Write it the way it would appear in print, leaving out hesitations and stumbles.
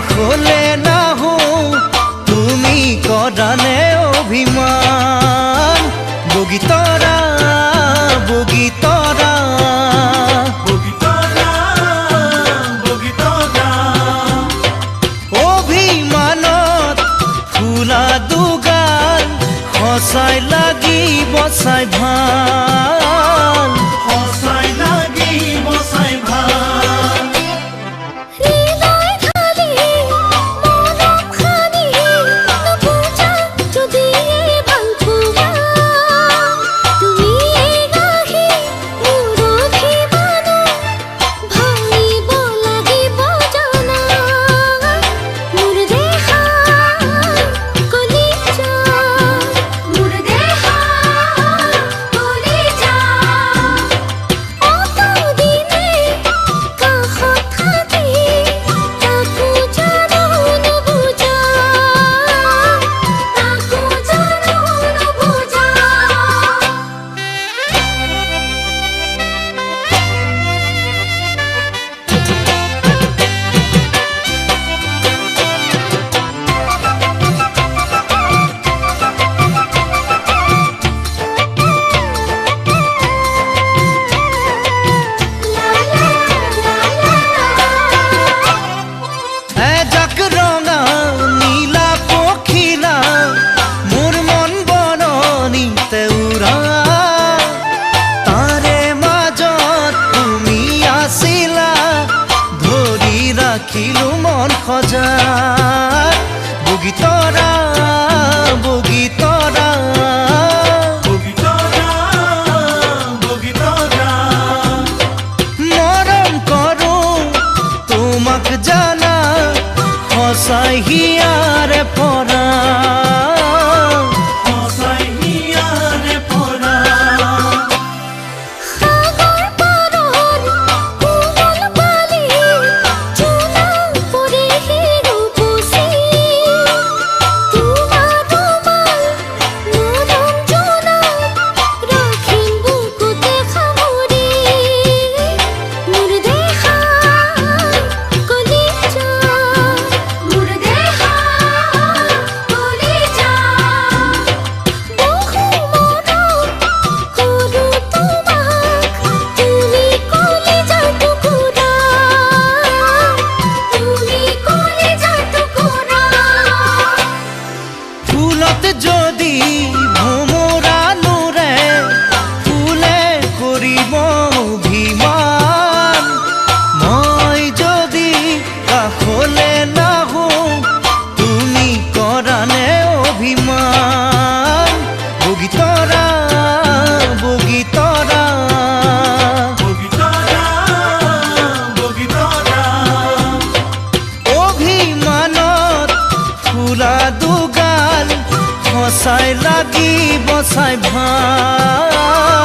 কাষলে নাহো তুমি কৰানে অভিমান বগীতৰা বগীতৰা বগীতৰা বগীতৰা অভিমানত ফুলা দুগাল সঁচাই লাগিব চাই ভাল সঁচাই লাগিব চাই ভাল ৰাখিলো মন সজাত বগীতৰা বগীতৰা বগীতৰা বগীতৰা মৰম কৰো তোমাক জানা সঁচাই হিয়াৰে পৰা সঁচাই হিয়াৰে পৰা যদি ভোমোৰা নোৰে ফুলে কৰিব অভিমান মই যদি কাষলে নাহো তুমি কৰানে অভিমান বগীতৰা বগীতৰা বগীতৰা বগীতৰা অভিমানত ফুলা দুগাল সঁচাই লাগিব চাই ভাল